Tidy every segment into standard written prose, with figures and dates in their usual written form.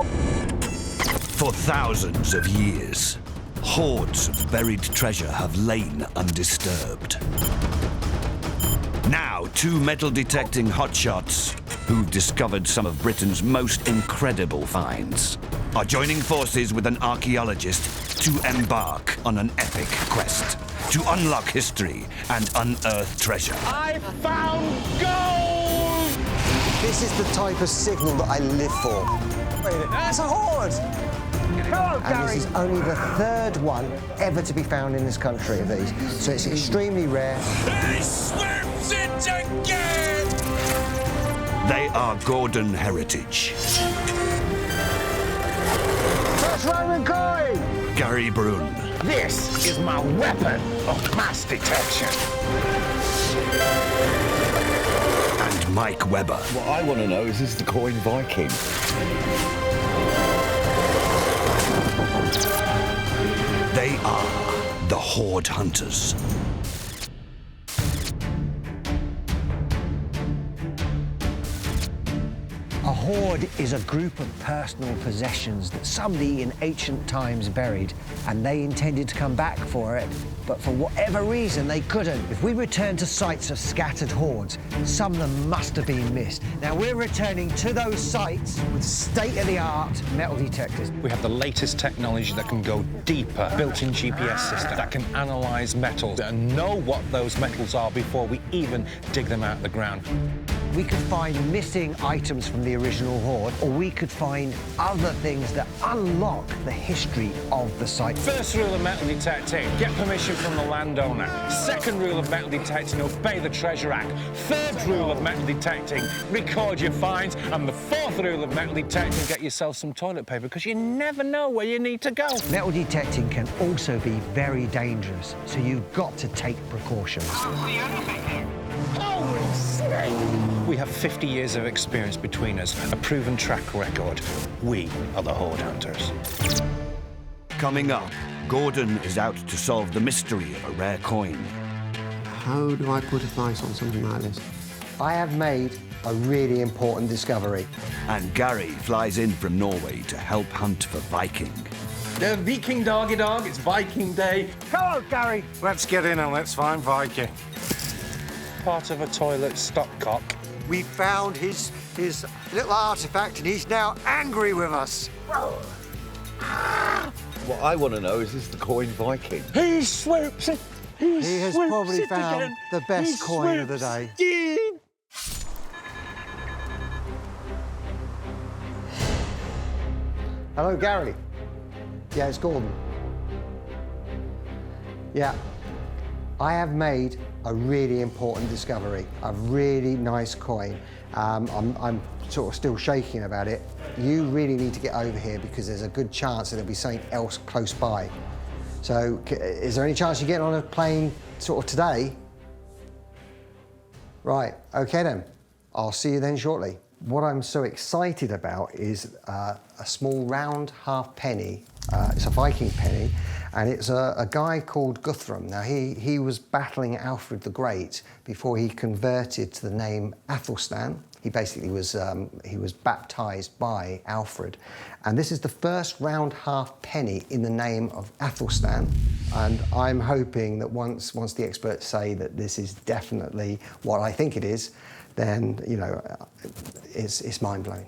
For thousands of years, hordes of buried treasure have lain undisturbed. Now, two metal-detecting hotshots, who've discovered some of Britain's most incredible finds, are joining forces with an archaeologist to embark on an epic quest to unlock history and unearth treasure. I found gold! This is the type of signal that I live for. That's a hoard! Hello, And this is only the third one ever to be found in this country of these. So it's extremely rare. He swims it again! They are Gordon heritage. First Roman coin! Gary Brune. This is my weapon of mass detection. And Mike Webber. What I want to know is the coin Viking? They are the Hoard Hunters. A hoard is a group of personal possessions that somebody in ancient times buried, and they intended to come back for it, but for whatever reason they couldn't. If we return to sites of scattered hoards, some of them must have been missed. Now we're returning to those sites with state-of-the-art metal detectors. We have the latest technology that can go deeper, built-in GPS system that can analyse metals and know what those metals are before we even dig them out of the ground. We could find missing items from the original hoard, or we could find other things that unlock the history of the site. First rule of metal detecting, get permission from the landowner. Second rule of metal detecting, obey the Treasure Act. Third rule of metal detecting, record your finds. And the fourth rule of metal detecting, get yourself some toilet paper, because you never know where you need to go. Metal detecting can also be very dangerous, so you've got to take precautions. Holy snake! We have 50 years of experience between us, a proven track record. We are the Hoard Hunters. Coming up, Gordon is out to solve the mystery of a rare coin. How do I put a price on something like this? I have made a really important discovery. And Gary flies in from Norway to help hunt for Viking. The Viking doggy dog, it's Viking Day. Hello, Gary. Let's get in and let's find Viking. Part of a toilet stopcock. We found his little artifact, and he's now angry with us. What I want to know is the coin Viking? He swoops it. He has probably found the best coin of the day. Hello, Gary. Yeah, it's Gordon. Yeah. I have made a really important discovery, a really nice coin. I'm sort of still shaking about it. You really need to get over here because there's a good chance that there'll be something else close by. So, is there any chance you're getting on a plane sort of today? Right, okay then. I'll see you then shortly. What I'm so excited about is a small round halfpenny. It's a Viking penny, and it's a guy called Guthrum. Now, he was battling Alfred the Great before he converted to the name Athelstan. He basically was baptised by Alfred. And this is the first round halfpenny in the name of Athelstan. And I'm hoping that once the experts say that this is definitely what I think it is, then, you know, it's mind-blowing.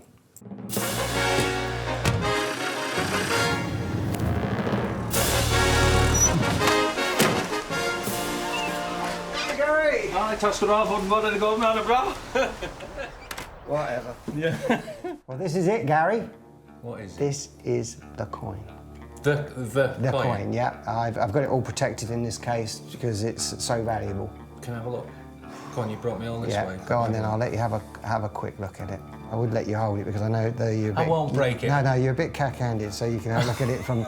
I touched it off on one to go around, bro. Whatever. Yeah. Well, this is it, Gary. What is it? This is the coin. The coin, yeah. I've got it all protected in this case because it's so valuable. Can I have a look? Go on, you brought me all this way. Go on then, I'll let you have a quick look at it. I would let you hold it because I know that you're a bit... I won't break it. No, you're a bit cack-handed, so you can have a look at it from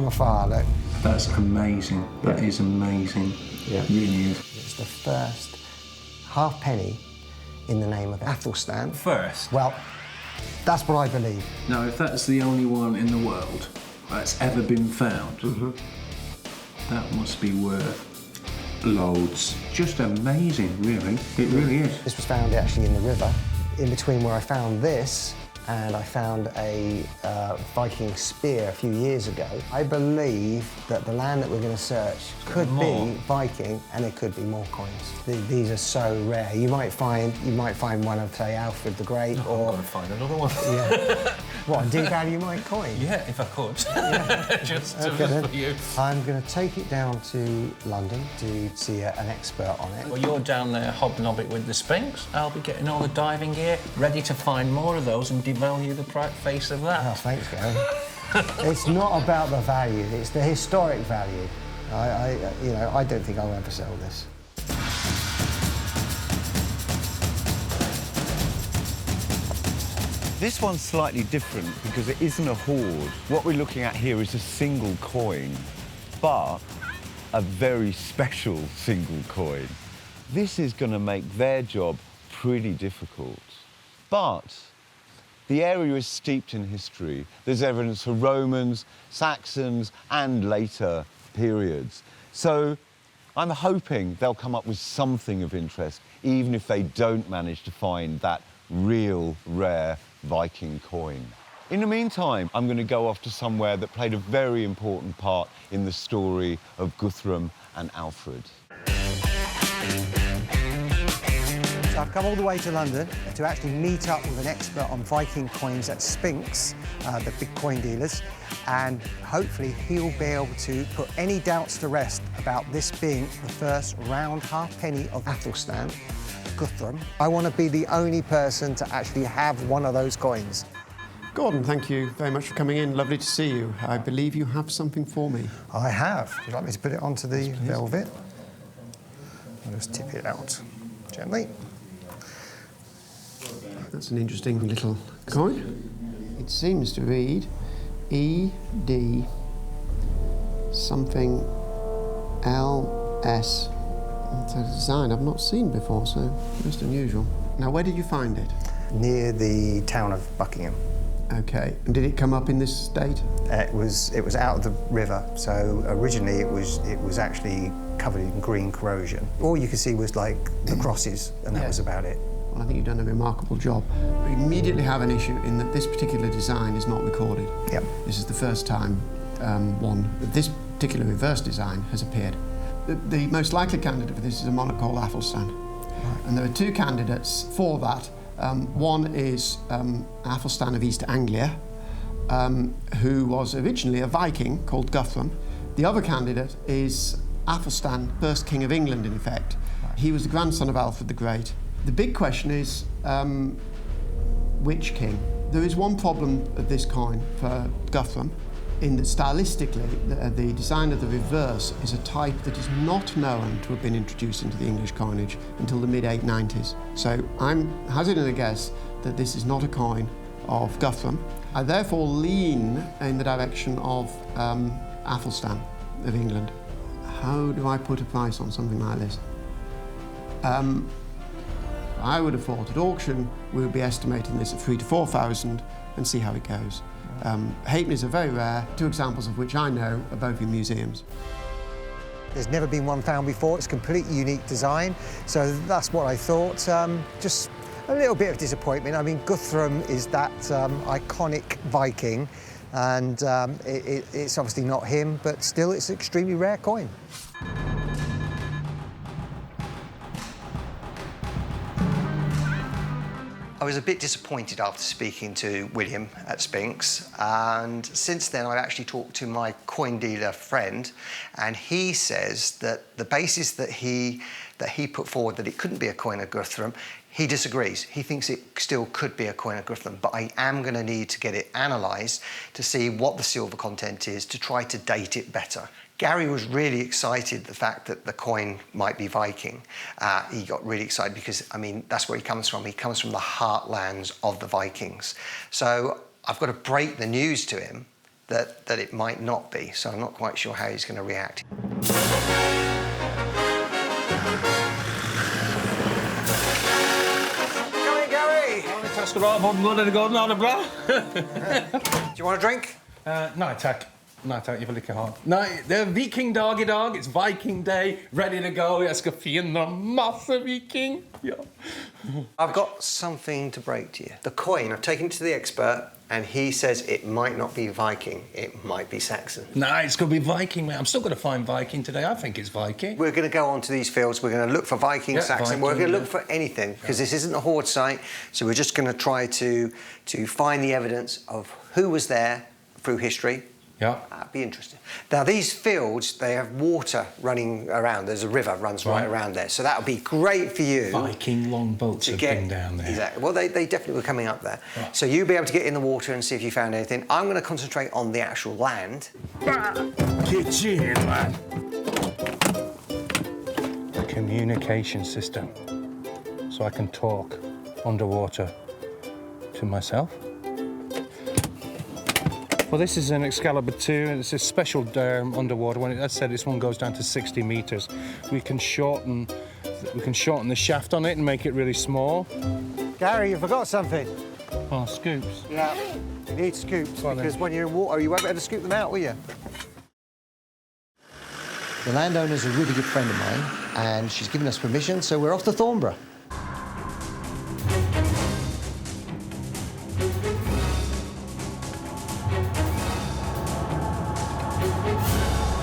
afar, look. That's amazing. That is amazing. Yeah. It really is. It's the first halfpenny in the name of Athelstan. First? Well, that's what I believe. Now, if that's the only one in the world that's ever been found, that must be worth loads. Just amazing, really. It really is. This was found actually in the river, in between where I found this and I found a Viking spear a few years ago. I believe that the land that we're going to search could be Viking, and there could be more coins. These are so rare. You might find one of, say, Alfred the Great, or I'm going to find another one. yeah. What, a devalue mine coin? Yeah, if I could. Yeah. just Okay, for you. I'm going to take it down to London to see an expert on it. Well, you're down there hobnobbing with the Sphinx. I'll be getting all the diving gear, ready to find more of those and devalue the face of that. Oh, thanks, Gary. It's not about the value, it's the historic value. I don't think I'll ever sell this. This one's slightly different because it isn't a hoard. What we're looking at here is a single coin, but a very special single coin. This is going to make their job pretty difficult. But the area is steeped in history. There's evidence for Romans, Saxons, and later periods. So I'm hoping they'll come up with something of interest, even if they don't manage to find that real, rare Viking coin. In the meantime, I'm going to go off to somewhere that played a very important part in the story of Guthrum and Alfred. So I've come all the way to London to actually meet up with an expert on Viking coins at Sphinx, the big coin dealers, and hopefully he'll be able to put any doubts to rest about this being the first round halfpenny of Athelstan, Guthrum. I want to be the only person to actually have one of those coins. Gordon, thank you very much for coming in. Lovely to see you. I believe you have something for me. I have. Would you like me to put it onto the velvet? I'll just tip it out gently. That's an interesting little coin. It seems to read ED something LS. It's a design I've not seen before, so most unusual. Now, where did you find it? Near the town of Buckingham. Okay, and did it come up in this state? It was out of the river, so originally it was actually covered in green corrosion. All you could see was like the crosses, and that was about it. Well, I think you've done a remarkable job. We immediately have an issue in that this particular design is not recorded. Yep. This is the first time this particular reverse design has appeared. The most likely candidate for this is a monarch called Athelstan. Right. And there are two candidates for that. One is Athelstan of East Anglia, who was originally a Viking called Guthrum. The other candidate is Athelstan, first king of England, in effect. Right. He was the grandson of Alfred the Great. The big question is, which king? There is one problem of this coin for Guthrum, in that stylistically, the design of the reverse is a type that is not known to have been introduced into the English coinage until the mid-890s. So I'm hazarding a guess that this is not a coin of Guthrum. I therefore lean in the direction of Athelstan of England. How do I put a price on something like this? I would have thought at auction we would be estimating this at 3,000 to 4,000 and see how it goes. Halfpennies are very rare, two examples of which I know are both in museums. There's never been one found before. It's a completely unique design, so that's what I thought. Just a little bit of disappointment. I mean, Guthrum is that iconic Viking, and it's obviously not him, but still it's an extremely rare coin. I was a bit disappointed after speaking to William at Sphinx, and since then I've actually talked to my coin dealer friend, and he says that the basis that he put forward, that it couldn't be a coin of Guthrum, he disagrees. He thinks it still could be a coin of Guthrum, but I am going to need to get it analysed to see what the silver content is to try to date it better. Gary was really excited the fact that the coin might be Viking. He got really excited because, I mean, that's where he comes from. He comes from the heartlands of the Vikings. So I've got to break the news to him that it might not be. So I'm not quite sure how he's going to react. Come in, Gary. Tack ska du ha, både det går och det bra. Do you want a drink? Nej tack. Nej tack, jag vill inte ha. Nej, det är Viking-dag idag. It's Viking day, ready to go. Jag ska finna massa viking. Ja. I've got something to break to you. The coin, I've taken it to the expert, and he says it might not be Viking, it might be Saxon. No, it's going to be Viking, mate. I'm still going to find Viking today. I think it's Viking. We're going to go onto these fields, we're going to look for Viking, Yeah, Saxon, Viking, we're going to look yeah. for anything, because this isn't a hoard site, so we're just going to try to find the evidence of who was there through history. Yeah. That'd be interesting. Now, these fields, they have water running around. There's a river runs right around there, so that would be great for you. Viking longboats have been down there. Exactly. Well, they definitely were coming up there. Right. So you'll be able to get in the water and see if you found anything. I'm going to concentrate on the actual land. Get in, man. A communication system, so I can talk underwater to myself. Well, this is an Excalibur 2, and it's a special underwater one. As I said, this one goes down to 60 meters. We can shorten the shaft on it and make it really small. Gary, you forgot something. Oh, scoops. Yeah. You need scoops, Well, because then. when you're in water, you won't be able to scoop them out, will you? The landowner's a really good friend of mine, and she's given us permission, so we're off to Thornborough.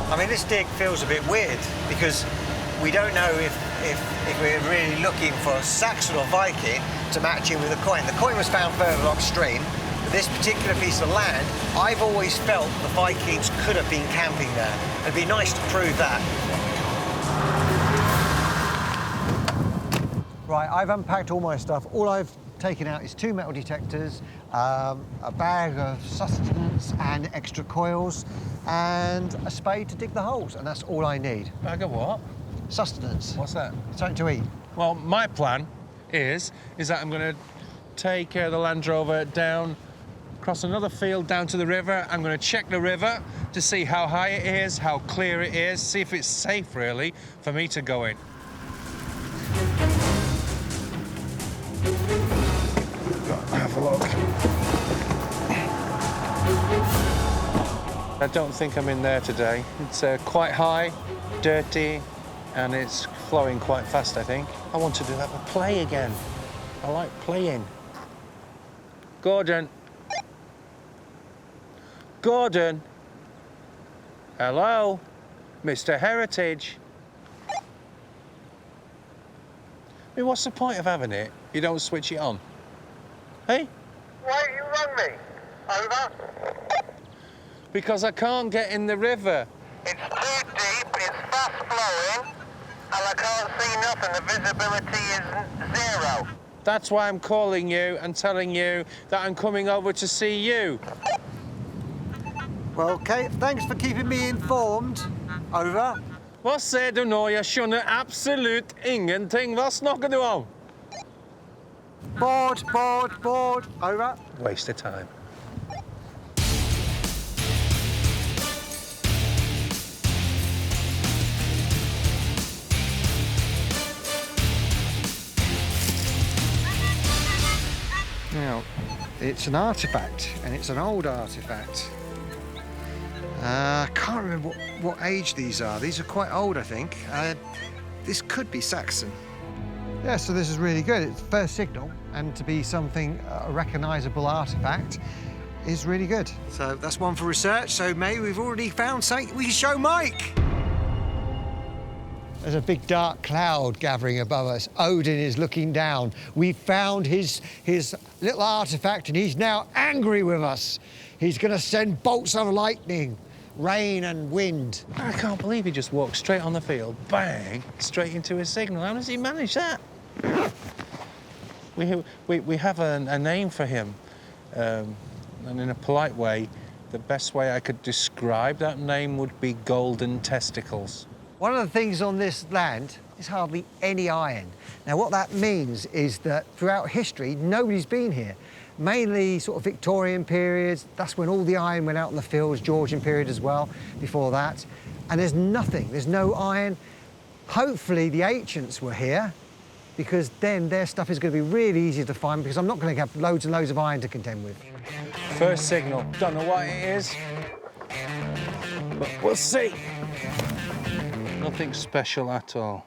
I mean, this dig feels a bit weird because we don't know if we're really looking for Saxon or Viking to match in with the coin. The coin was found further upstream, but this particular piece of land, I've always felt the Vikings could have been camping there. It'd be nice to prove that. Right, I've unpacked all my stuff. All I've taken out is 2 metal detectors, a bag of sustenance and extra coils, and a spade to dig the holes, and that's all I need. Bag of what? Sustenance. What's that? Something to eat. Well, my plan is that I'm going to take the Land Rover down, across another field down to the river. I'm going to check the river to see how high it is, how clear it is, see if it's safe, really, for me to go in. Have a look. I don't think I'm in there today. It's quite high, dirty, and it's flowing quite fast, I think. I want to have a play again. I like playing. Gordon. Gordon. Hello, Mr. Heritage. I mean, what's the point of having it if you don't switch it on? Hey? Why you rung me? Over? Because I can't get in the river. It's too deep, it's fast flowing, and I can't see nothing. The visibility is 0. That's why I'm calling you and telling you that I'm coming over to see you. Well, Kate, thanks for keeping me informed. Over. Vad säger du nu? Jag skjønner absolut ingenting. Vad snackar du om? Board, board, board. Over. Waste of time. Now, it's an artifact, and it's an old artifact. I can't remember what age these are. These are quite old, I think. This could be Saxon. Yeah, so this is really good. It's first signal, and to be something, a recognisable artifact, is really good. So that's one for research. So maybe we've already found something we can show Mike. There's a big dark cloud gathering above us. Odin is looking down. We found his little artifact, and he's now angry with us. He's going to send bolts of lightning, rain and wind. I can't believe he just walked straight on the field, bang, straight into his signal. How does he manage that? We have a name for him, and in a polite way, the best way I could describe that name would be Golden Testicles. One of the things on this land is hardly any iron. Now, what that means is that throughout history, nobody's been here. Mainly sort of Victorian periods, that's when all the iron went out in the fields, Georgian period as well, before that. And there's nothing, there's no iron. Hopefully the ancients were here, because then their stuff is going to be really easy to find, because I'm not going to have loads and loads of iron to contend with. First signal, don't know what it is. But we'll see. Nothing special at all.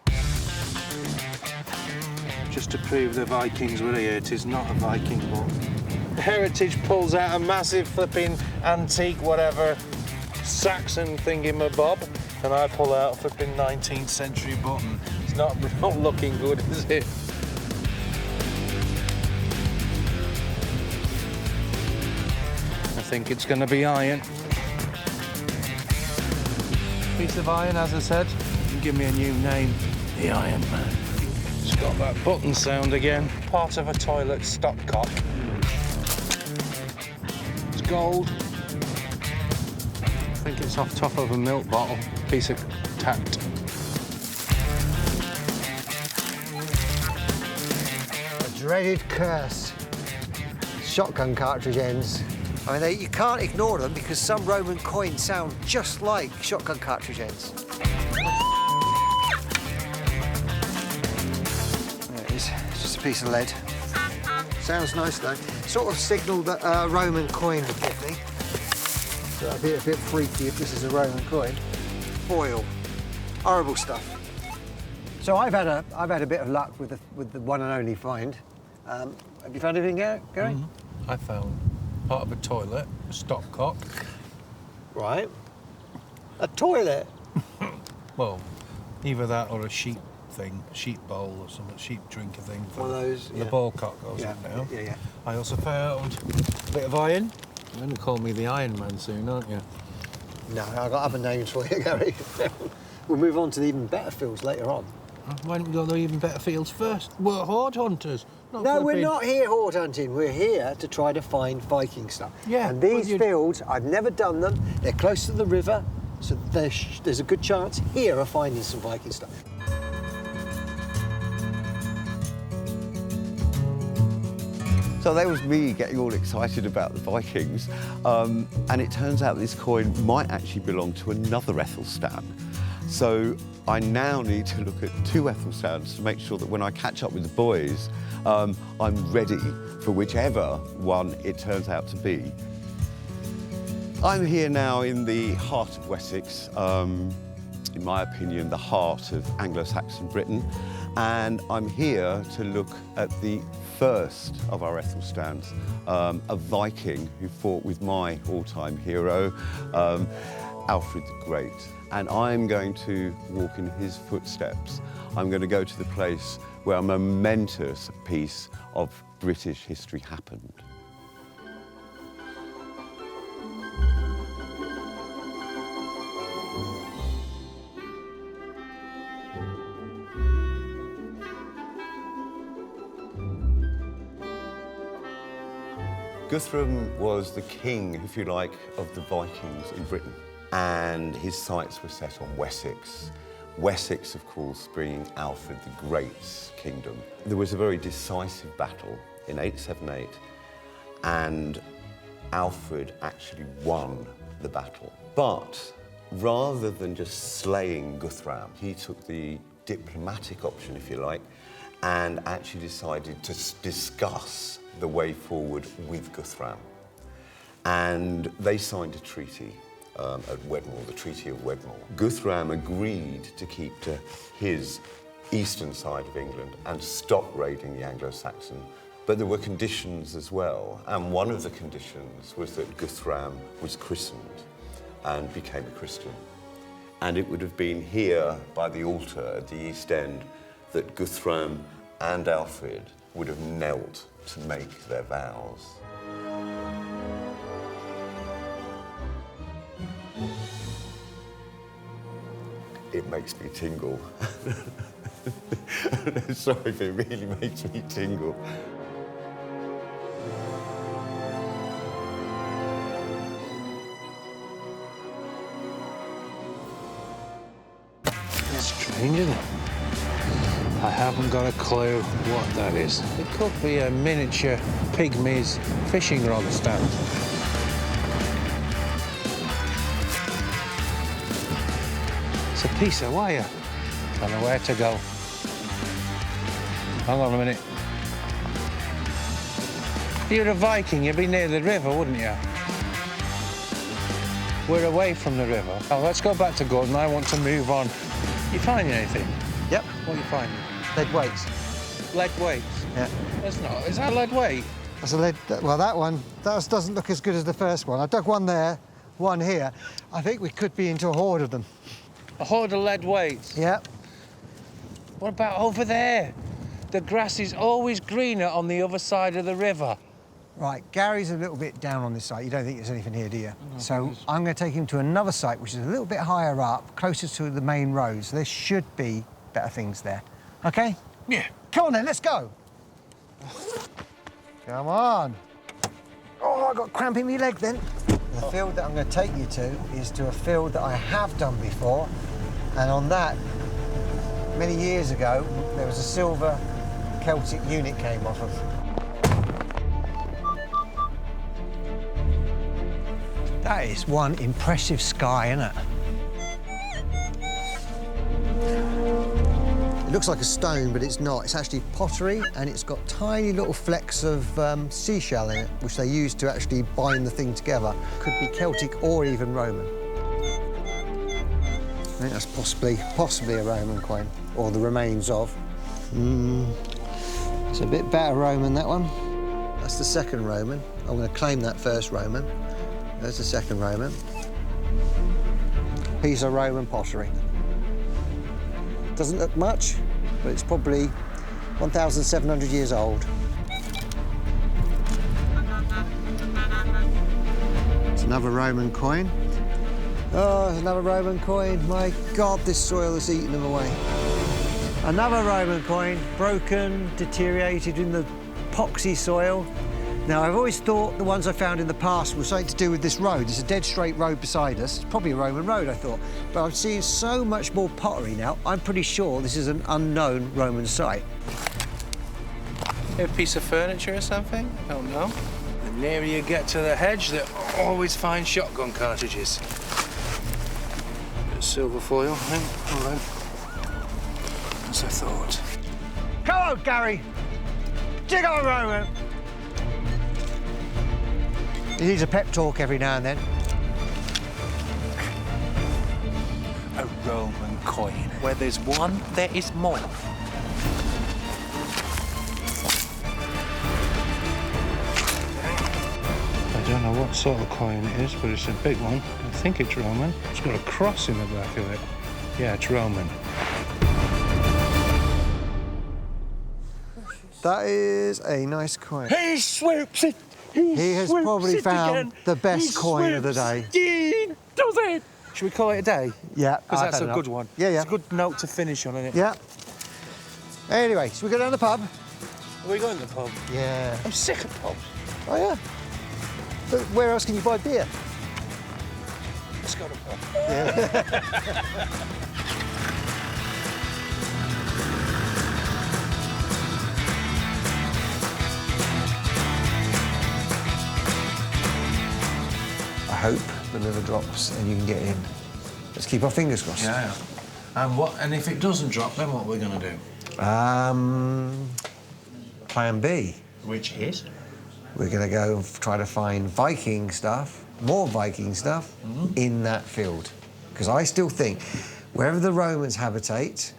Just to prove the Vikings were here, it is not a Viking book. Heritage pulls out a massive flipping antique whatever Saxon thingamabob, and I pull out a flipping 19th century button. It's not looking good, is it? I think it's going to be iron. Piece of iron, as I said. You can give me a new name. The Iron Man. It's got that button sound again. Part of a toilet stopcock. It's gold. I think it's off top of a milk bottle. Piece of tat. A dreaded curse. Shotgun cartridge ends. I mean, you can't ignore them because some Roman coins sound just like shotgun cartridge ends. There it is. It's just a piece of lead. Sounds nice though. Sort of signal that a Roman coin would give me. So that'd be a bit freaky if this is a Roman coin. Foil. Horrible stuff. So I've had a bit of luck with the one and only find. Have you found anything, Gary? I found part of a toilet, a stopcock. Right. A toilet? Well, either that or a sheep thing, sheep bowl or something, sheep drinker thing. One of those, The ball cock goes in now. Yeah. I also found a bit of iron. You're going to call me the Iron Man soon, aren't you? No, I've got other names for you, Gary. We'll move on to the even better fields later on. Why don't we go to even better fields first? We're hoard hunters. No, we're not here hoard hunting. We're here to try to find Viking stuff. Yeah. And these fields, I've never done them. They're close to the river, so there's a good chance here of finding some Viking stuff. So that was me getting all excited about the Vikings, and it turns out this coin might actually belong to another Ethelstan. So I now need to look at two Ethelstans to make sure that when I catch up with the boys, I'm ready for whichever one it turns out to be. I'm here now in the heart of Wessex, in my opinion, the heart of Anglo-Saxon Britain, and I'm here to look at the first of our Ethelstans, a Viking who fought with my all-time hero, Alfred the Great. And I'm going to walk in his footsteps. I'm going to go to the place where a momentous piece of British history happened. Guthrum was the king, if you like, of the Vikings in Britain. And his sights were set on Wessex. Wessex, of course, being Alfred the Great's kingdom. There was a very decisive battle in 878, and Alfred actually won the battle. But rather than just slaying Guthrum, he took the diplomatic option, if you like, and actually decided to discuss the way forward with Guthrum. And they signed a treaty at Wedmore, the Treaty of Wedmore. Guthrum agreed to keep to his eastern side of England and stop raiding the Anglo-Saxon. But there were conditions as well, and one of the conditions was that Guthrum was christened and became a Christian. And it would have been here by the altar at the East End that Guthrum and Alfred would have knelt to make their vows. It makes me tingle. Sorry if it really makes me tingle. It's strange, isn't it? I haven't got a clue what that is. It could be a miniature pygmies fishing rod stand. It's a piece of wire. I don't know where to go. Hang on a minute. You're a Viking, you'd be near the river, wouldn't you? We're away from the river. Now, let's go back to Gordon. I want to move on. You finding anything? Yep. What are you finding? Lead weights. Lead weights? Yeah. That's not. Is that lead weight? That's a lead. Well, that one doesn't look as good as the first one. I dug one there, one here. I think we could be into a horde of them. A horde of lead weights? Yep. What about over there? The grass is always greener on the other side of the river. Right, Gary's a little bit down on this site. You don't think there's anything here, do you? So I'm going to take him to another site, which is a little bit higher up, closer to the main road. So there should be better things there. OK? Yeah. Come on then, let's go. Come on. Oh, I got cramp in my leg then. The field that I'm going to take you to is to a field that I have done before. And on that, many years ago, there was a silver Celtic unit came off of. That is one impressive sky, isn't it? It looks like a stone, but it's not. It's actually pottery, and it's got tiny little flecks of seashell in it, which they use to actually bind the thing together. Could be Celtic or even Roman. I think that's possibly a Roman coin, or the remains of. It's a bit better Roman, that one. That's the second Roman. I'm going to claim that first Roman. There's the second Roman. Piece of Roman pottery. Doesn't look much, but it's probably 1,700 years old. It's another Roman coin. Oh, another Roman coin. My God, this soil has eaten them away. Another Roman coin, broken, deteriorated in the poxy soil. Now, I've always thought the ones I found in the past were something to do with this road. It's a dead straight road beside us. It's probably a Roman road, I thought. But I'm seeing so much more pottery now, I'm pretty sure this is an unknown Roman site. A piece of furniture or something? I don't know. The nearer you get to the hedge, they always find shotgun cartridges. Bit of silver foil, I think. All right. As I thought. Come on, Gary. Dig on, Roman. He needs a pep talk every now and then. A Roman coin. Where there's one, there is more. I don't know what sort of coin it is, but it's a big one. I think it's Roman. It's got a cross in the back of it. Yeah, it's Roman. That is a nice coin. He swoops it! He has probably found the best coin of the day. He does it! Should we call it a day? Yeah, because that's a good one. Yeah, yeah. It's a good note to finish on, isn't it? Yeah. Anyway, so we go down the pub? Are we going to the pub? Yeah. I'm sick of pubs. Oh, yeah? But where else can you buy beer? Let's go to the pub. Yeah. I hope the river drops and you can get in. Let's keep our fingers crossed. Yeah. And if it doesn't drop, then what are we going to do? Plan B. Which is? We're going to go and try to find Viking stuff, more Viking stuff, in that field. Because I still think wherever the Romans habitate,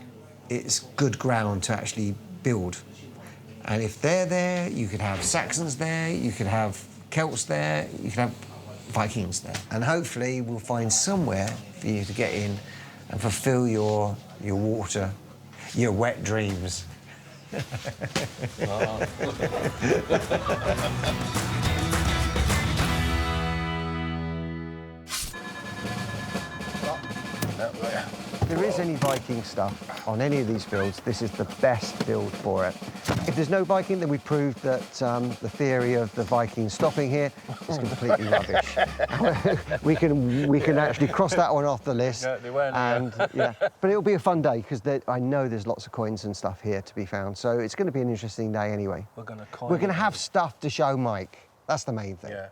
it's good ground to actually build. And if they're there, you could have Saxons there, you could have Celts there, you could have Vikings there. And hopefully we'll find somewhere for you to get in and fulfill your wet dreams. If there is any Viking stuff on any of these fields, this is the best field for it. If there's no Viking, then we proved that the theory of the Vikings stopping here is completely rubbish. we can actually cross that one off the list. Yeah, they weren't, and yeah, but it'll be a fun day because I know there's lots of coins and stuff here to be found. So it's going to be an interesting day anyway. We're going to have stuff to show Mike. That's the main thing. Yeah.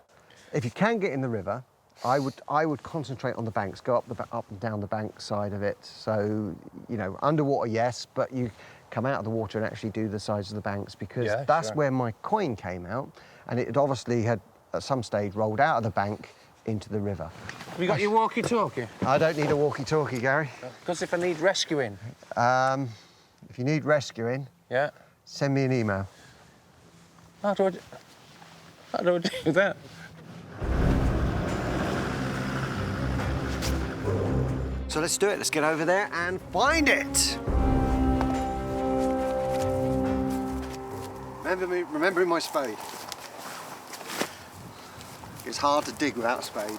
If you can get in the river, I would concentrate on the banks, go up and down the bank side of it. So, you know, underwater, yes, but you come out of the water and actually do the sides of the banks because that's where my coin came out, and it obviously had at some stage rolled out of the bank into the river. Have you got your walkie-talkie? I don't need a walkie-talkie, Gary. Because if I need rescuing. If you need rescuing, Yeah. send me an email. How do I do that? So let's do it. Let's get over there and find it. Remembering my spade. It's hard to dig without a spade.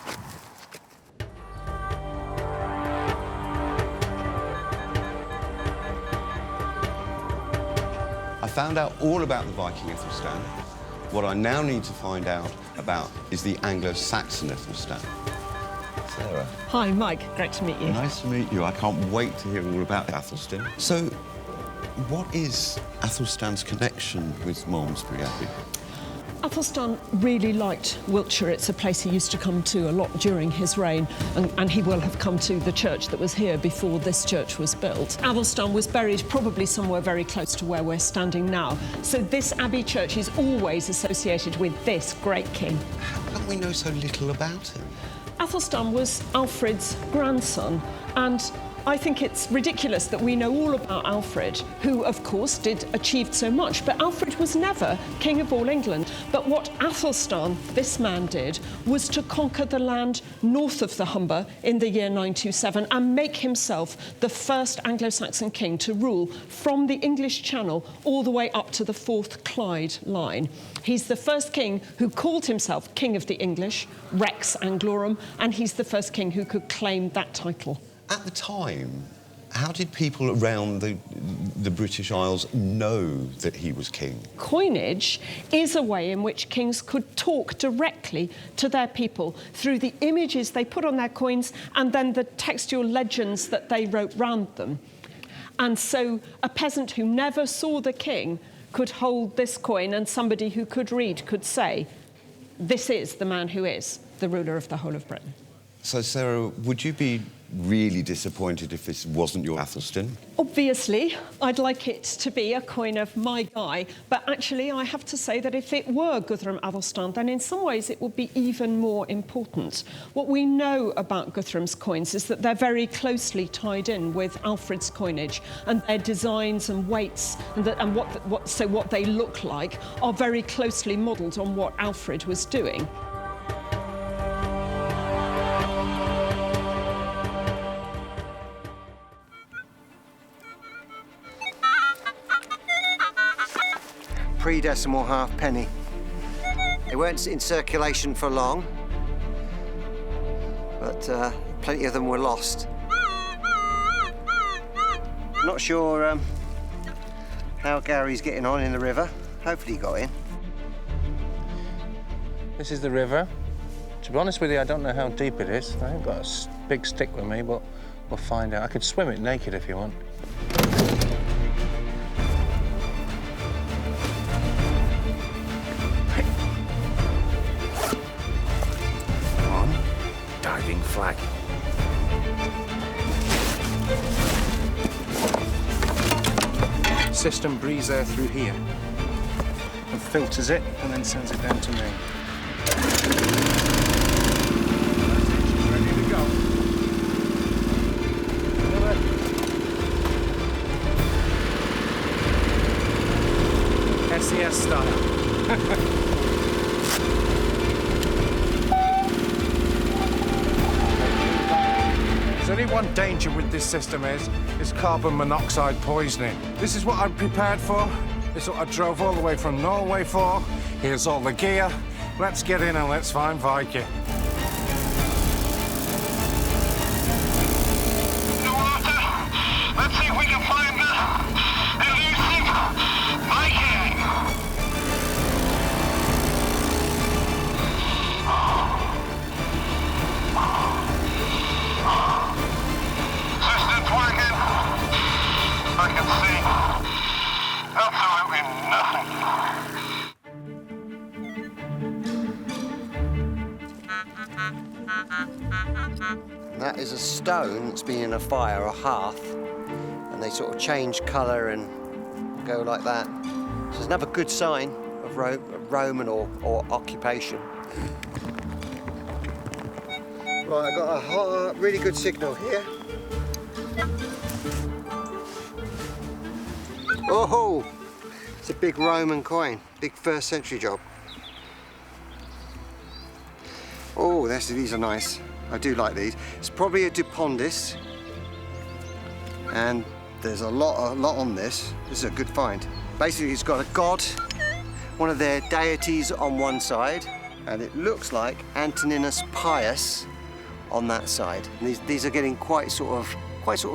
I found out all about the Viking Ethelstan. What I now need to find out about is the Anglo-Saxon Ethelstan. Sarah. Hi, Mike. Great to meet you. Nice to meet you. I can't wait to hear all about Athelstan. So, what is Athelstan's connection with Malmesbury Abbey? Athelstan really liked Wiltshire. It's a place he used to come to a lot during his reign, and he will have come to the church that was here before this church was built. Athelstan was buried probably somewhere very close to where we're standing now. So this abbey church is always associated with this great king. How come we know so little about him? Athelstan was Alfred's grandson, and I think it's ridiculous that we know all about Alfred, who, of course, achieved so much, but Alfred was never king of all England. But what Athelstan, this man, did was to conquer the land north of the Humber in the year 927 and make himself the first Anglo-Saxon king to rule from the English Channel all the way up to the Forth Clyde line. He's the first king who called himself King of the English, Rex Anglorum, and he's the first king who could claim that title. At the time, how did people around the British Isles know that he was king? Coinage is a way in which kings could talk directly to their people through the images they put on their coins and then the textual legends that they wrote round them. And so a peasant who never saw the king could hold this coin, and somebody who could read could say, this is the man who is the ruler of the whole of Britain. So, Sarah, would you be really disappointed if this wasn't your Athelstan? Obviously, I'd like it to be a coin of my guy, but actually I have to say that if it were Guthrum Athelstan, then in some ways it would be even more important. What we know about Guthrum's coins is that they're very closely tied in with Alfred's coinage, and their designs and weights and what they look like are very closely modelled on what Alfred was doing. Pre-decimal halfpenny. They weren't in circulation for long, but plenty of them were lost. Not sure how Gary's getting on in the river. Hopefully he got in. This is the river. To be honest with you, I don't know how deep it is. I haven't got a big stick with me, but we'll find out. I could swim it naked if you want. Diving flag. System breathes air through here and filters it and then sends it down to me. Ready to go. SES style. There's only one danger with this system is carbon monoxide poisoning. This is what I'm prepared for. This is what I drove all the way from Norway for. Here's all the gear. Let's get in and let's find Viking. The water. Let's see if we can find the elusive Viking. System's working. I can see absolutely nothing. That is a stone that's been in a fire, a hearth, and they sort of change colour and go like that. So it's another good sign of Roman or occupation. Right, I've got a really good signal here. Oh, it's a big Roman coin, big 1st century job. Oh, these are nice. I do like these. It's probably a Dupondis, and there's a lot on this. This is a good find. Basically, it's got a god, one of their deities on one side, and it looks like Antoninus Pius on that side. And these are getting quite sort of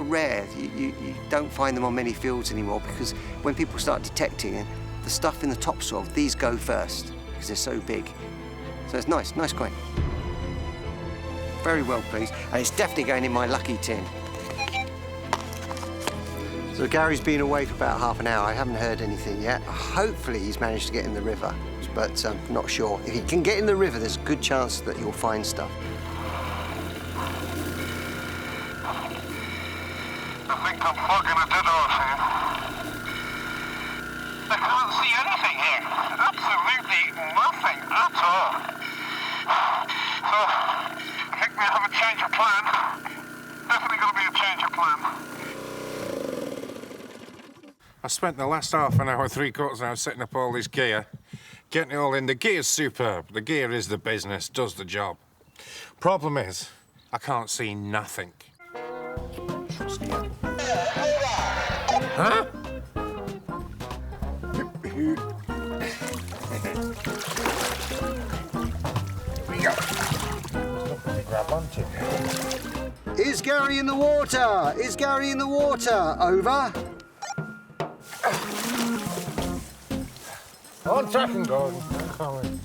rare. You don't find them on many fields anymore, because when people start detecting it, the stuff in the topsoil, these go first because they're so big. So it's nice coin. Very well pleased, and it's definitely going in my lucky tin. So Gary's been away for about half an hour. I haven't heard anything yet. Hopefully he's managed to get in the river, but I'm not sure. If he can get in the river, there's a good chance that you'll find stuff. I think I'm flogging a dead horse here. I can't see anything here. Absolutely nothing at all. So, I think we have a change of plan. Definitely going to be a change of plan. I spent the last half an hour, 3/4 hour setting up all this gear. Getting it all in. The gear's superb. The gear is the business, does the job. Problem is, I can't see nothing. Huh? Here we go. Grab onto. Is Gary in the water? Is Gary in the water? Over. 1 second, Gordon. I'm coming.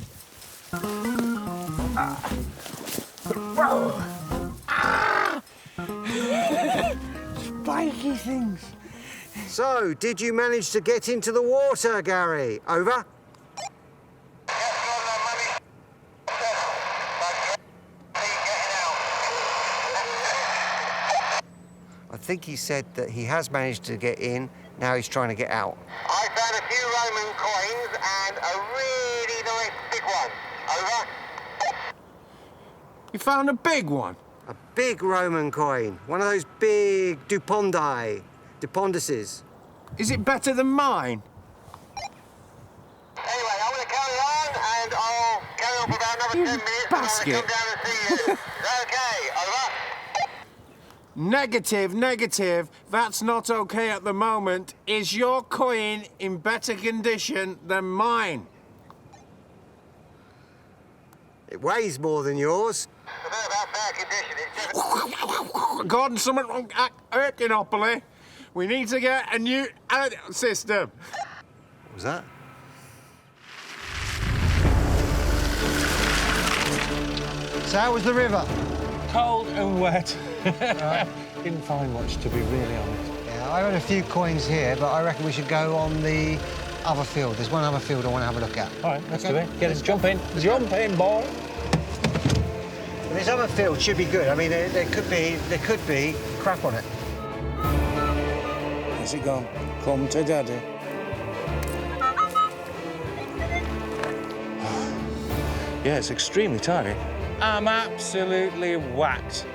Spiky things. So, did you manage to get into the water, Gary? Over. I think he said that he has managed to get in, now he's trying to get out. I found a few Roman coins and a really nice big one. Over. You found a big one? A big Roman coin, one of those big Dupondises. Is it better than mine? Anyway, I'm going to carry on and I'll carry on for about another 10 minutes. Basket. And I'm going to come down and see you. Okay, over. Negative. That's not okay at the moment. Is your coin in better condition than mine? It weighs more than yours. It's about fair condition. It's just... Gordon, someone Archaeology. We need to get a new system. What was that? So how was the river? Cold and wet. Didn't find much, to be really honest. Yeah, I had a few coins here, but I reckon we should go on the other field. There's one other field I want to have a look at. All right, let's do it. Get us jump in. Jump in, boy. This other field should be good. I mean, there could be crap on it. How's it gone? Come to Daddy. Yeah, it's extremely tiring. I'm absolutely whacked.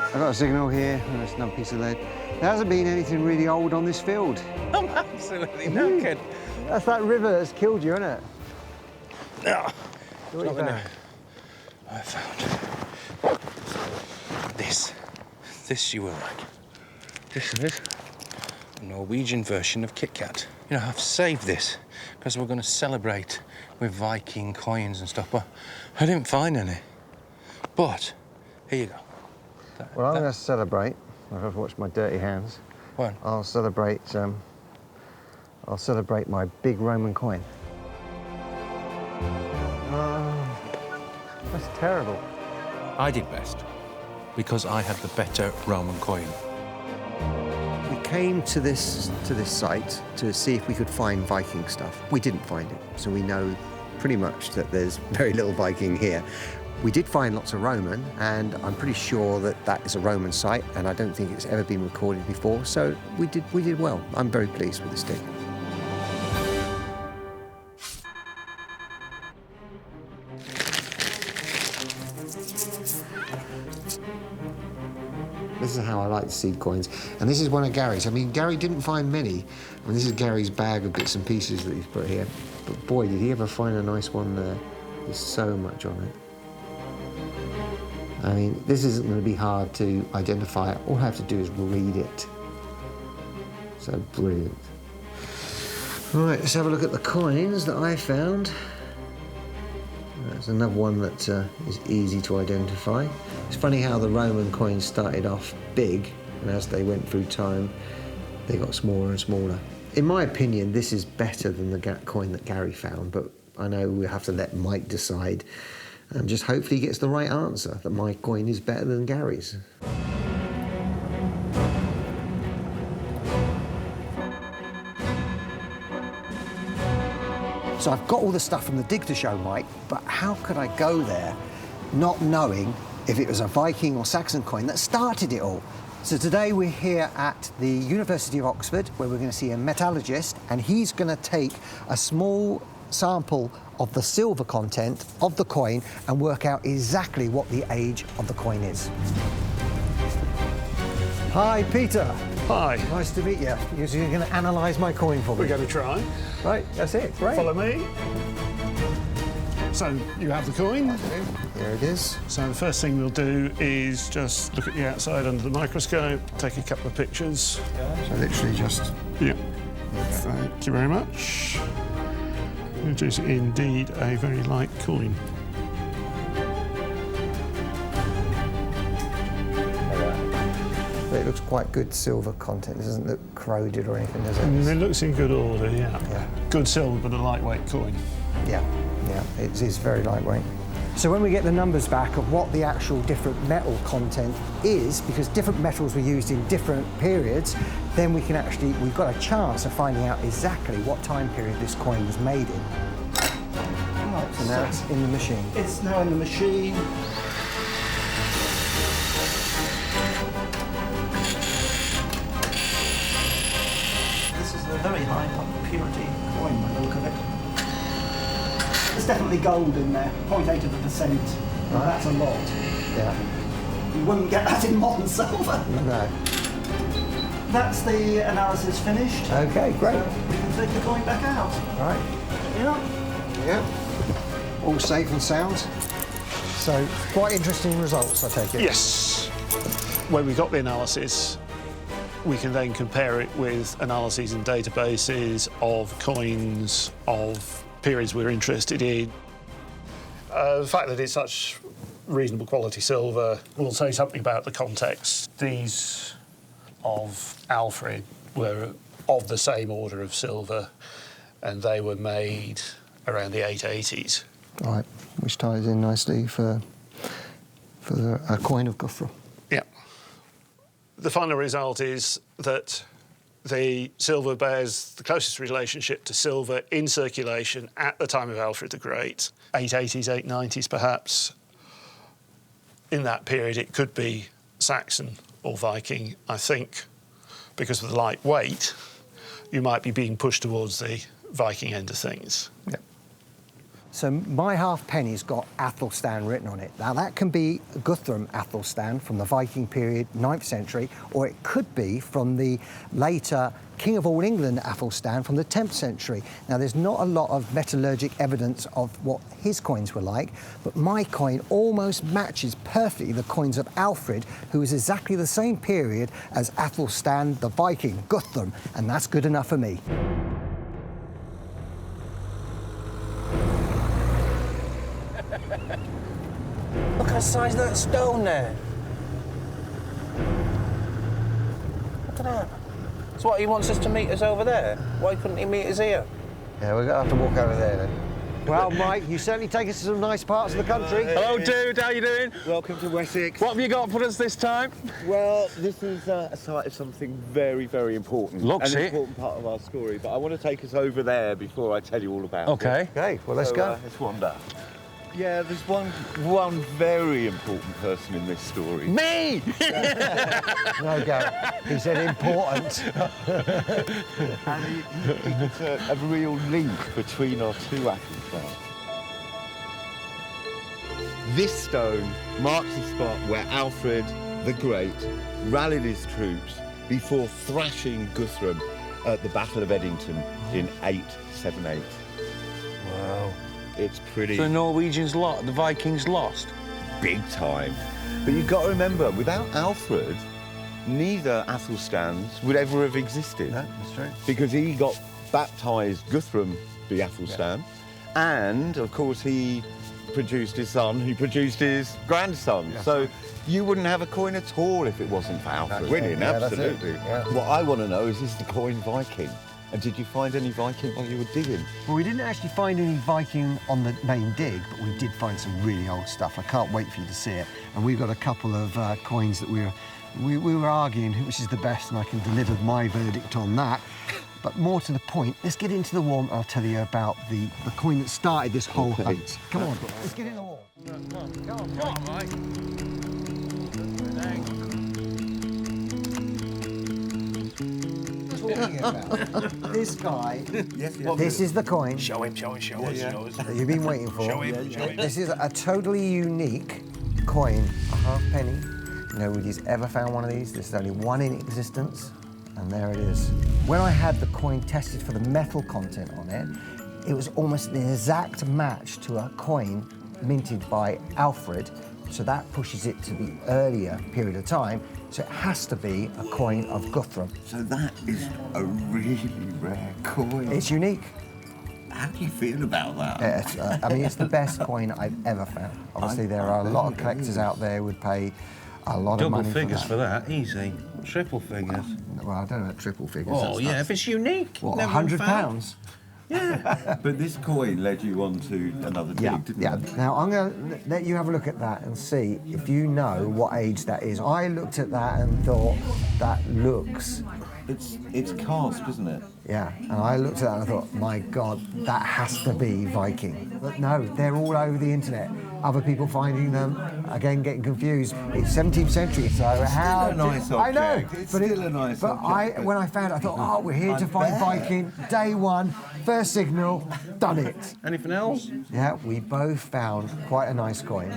I've got a signal here, and there's another piece of lead. There hasn't been anything really old on this field. I'm absolutely knackered. That's that river that's killed you, isn't it? No. What have you found? I found this. This you will like. This is a Norwegian version of Kit Kat. You know, I've saved this because we're going to celebrate with Viking coins and stuff, but I didn't find any. But here you go. Well, I'm going to celebrate. I've watched my dirty hands. What? I'll celebrate my big Roman coin. Oh, that's terrible. I did best because I had the better Roman coin. We came to this site to see if we could find Viking stuff. We didn't find it, so we know pretty much that there's very little Viking here. We did find lots of Roman, and I'm pretty sure that that is a Roman site, and I don't think it's ever been recorded before, so we did well. I'm very pleased with this dig. This is how I like to see coins. And this is one of Gary's. I mean, Gary didn't find many. I mean, this is Gary's bag of bits and pieces that he's put here. But boy, did he ever find a nice one there. There's so much on it. I mean, this isn't going to be hard to identify. All I have to do is read it. So brilliant. Right, let's have a look at the coins that I found. There's another one that is easy to identify. It's funny how the Roman coins started off big, and as they went through time, they got smaller and smaller. In my opinion, this is better than the coin that Gary found, but I know we'll have to let Mike decide, and just hopefully he gets the right answer, that my coin is better than Gary's. So I've got all the stuff from the dig to show Mike, but how could I go there not knowing if it was a Viking or Saxon coin that started it all? So today we're here at the University of Oxford, where we're going to see a metallurgist, and he's going to take a small sample of the silver content of the coin and work out exactly what the age of the coin is. Hi, Peter. Hi. Nice to meet you. You're going to analyse my coin for me. We're going to try. Right, that's it. Great. Follow me. So you have the coin. Here it is. So the first thing we'll do is just look at the outside under the microscope, take a couple of pictures. So literally just... Yeah. Thank you very much. It is indeed a very light coin. But it looks quite good silver content. It doesn't look corroded or anything, does it? It looks in good order, yeah. Yeah. Good silver, but a lightweight coin. Yeah, yeah, it is very lightweight. So when we get the numbers back of what the actual different metal content is, because different metals were used in different periods, then we can actually, we've got a chance of finding out exactly what time period this coin was made in. Right, so now it's in the machine. It's now in the machine. This is a very high purity coin by the look of it. There's definitely gold in there, 0.8%. Right. That's a lot. Yeah. You wouldn't get that in modern silver. No. That's the analysis finished. Okay, great. So we can take the coin back out. Right. Yeah. Yeah. All safe and sound. So quite interesting results, I take it. Yes. When we got the analysis, we can then compare it with analyses and databases of coins of periods we're interested in. The fact that it's such reasonable quality silver will say something about the context. These of Alfred were of the same order of silver, and they were made around the 880s. Right, which ties in nicely for a coin of Guthrum. Yeah. The final result is that the silver bears the closest relationship to silver in circulation at the time of Alfred the Great, 880s, 890s perhaps. In that period, it could be Saxon or Viking. I think because of the light weight, you might be being pushed towards the Viking end of things. Yeah. So my halfpenny's got Athelstan written on it. Now that can be Guthrum Athelstan from the Viking period, 9th century, or it could be from the later King of all England Athelstan from the 10th century. Now there's not a lot of metallurgic evidence of what his coins were like, but my coin almost matches perfectly the coins of Alfred, who is exactly the same period as Athelstan the Viking, Guthrum, and that's good enough for me. Look at the size of that stone there. Look at that. So what, he wants us to meet us over there? Why couldn't he meet us here? Yeah, we're going to have to walk over there then. Well, Mike, you certainly take us to some nice parts of the country. Hello, dude. How you doing? Welcome to Wessex. What have you got for us this time? Well, this is a site of something very, very important. Looks an it. important part of our story, but I want to take us over there before I tell you all about it. Okay, well, let's go. Let's wander. Yeah, there's one very important person in this story. Me! No, Gary. He said important. And it's a real link between our two Athelstan. This stone marks the spot where Alfred the Great rallied his troops before thrashing Guthrum at the Battle of Edington in 878. Wow. It's pretty... So the Norwegians lost, the Vikings lost? Big time. But you've got to remember, without Alfred, neither Athelstans would ever have existed. No, that's true. Because he got baptised Guthrum the Athelstan, and, of course, he produced his son, he produced his grandson. Yes. So you wouldn't have a coin at all if it wasn't for Alfred winning, Yeah, absolutely. Yeah. What I want to know is the coin Viking? And did you find any Viking while you were digging? Well, we didn't actually find any Viking on the main dig, but we did find some really old stuff. I can't wait for you to see it. And we've got a couple of coins that we were arguing which is the best, and I can deliver my verdict on that. But more to the point, let's get into the war and I'll tell you about the coin that started this whole hunt. Come on, let's get in the war. Come on, Mike. Talking about this guy. This is the coin. Show him. That you've been waiting for. Show him. This is a totally unique coin, a halfpenny. Nobody's ever found one of these. There's only one in existence, and there it is. When I had the coin tested for the metal content on it, it was almost an exact match to a coin minted by Alfred, so that pushes it to the earlier period of time, so it has to be a coin of Guthrum. So that is a really rare coin. It's unique. How do you feel about that? I mean, it's the best coin I've ever found. Obviously, there are a lot of collectors out there who would pay a lot of money Double figures for for that, easy. Triple figures. Well, I don't know about triple figures. Oh, yeah, if it's unique. What, never been found. £100? Yeah. But this coin led you on to another dig, didn't it? Now, I'm going to let you have a look at that and see if you know what age that is. I looked at that and thought, that looks... It's cast, isn't it? Yeah, and I looked at that and I thought, my God, that has to be Viking. But no, they're all over the internet. Other people finding them, again, getting confused. It's 17th century, so how... Still a nice I know, object. It's still a nice object. When I found it, I thought, oh, we're here to find Viking. Day one, first signal, done it. Anything else? Yeah, we both found quite a nice coin.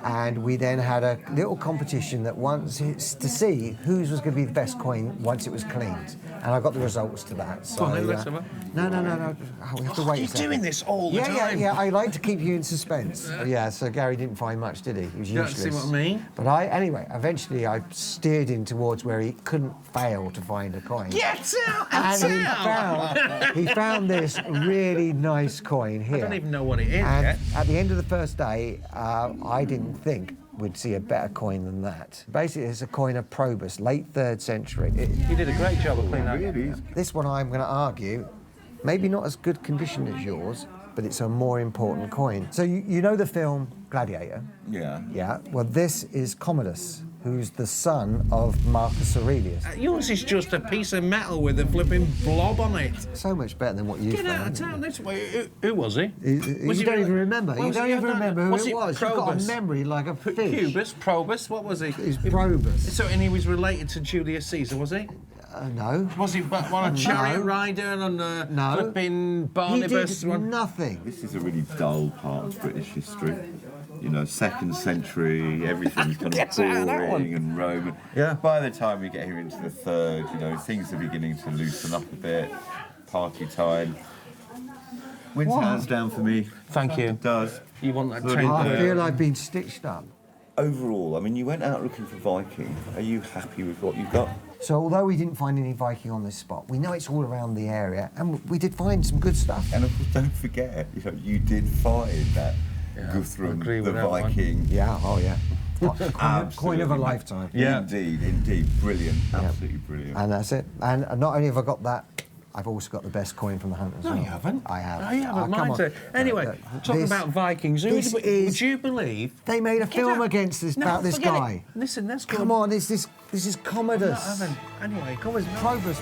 And we then had a little competition that it's to see whose was going to be the best coin once it was cleaned. And I got the results to that. So, No. No. Oh, we have to wait a second. You're doing this all the time. Yeah. I like to keep you in suspense. Yeah, so Gary didn't find much, did he? He was useless. You don't see what I mean? But eventually I steered him towards where he couldn't fail to find a coin. Get out! And he found this really nice coin here. I don't even know what it is and yet. At the end of the first day, I didn't think we'd see a better coin than that. Basically, it's a coin of Probus, late 3rd century. You did a great job of cleaning that. Really? This one, I'm going to argue, maybe not as good condition as yours, but it's a more important coin. So you know the film Gladiator? Yeah. Yeah. Well, this is Commodus, who's the son of Marcus Aurelius. Yours is just a piece of metal with a flipping blob on it. So much better than what you Get out of found. town. This way. Who was he? You don't even remember. You don't even remember who Was it it was. You've got a Probus? memory like a fish. Probus, what was he? It's Probus. So, and he was related to Julius Caesar, was he? No. Was he on a chariot rider and No. flipping He Barnabas? did nothing. This is a really dull part of British history. You know, 2nd century, everything's kind of boring and Roman. Yeah. By the time we get here into the 3rd, you know, things are beginning to loosen up a bit. Party time. Wins hands down for me. Thank you. It does. You want that But, train? I feel I've been stitched up. Overall, I mean, you went out looking for Viking. Are you happy with what you got? So although we didn't find any Viking on this spot, we know it's all around the area, and we did find some good stuff. And of course, don't forget, you know, you did find that Guthrum, agree with the that one. Viking. Yeah, oh yeah. Coin of a Absolutely. lifetime. Yeah. Indeed. Brilliant. Absolutely brilliant. And that's it. And not only have I got that, I've also got the best coin from the hunt as No, well. you haven't. I have. No, you haven't. Come Mine's on. Anyway, talking This- about Vikings, would you believe... They made a film against this about this forget guy. it. Listen, let's go. Come on, this is Commodus. No, I haven't. Anyway, Probus.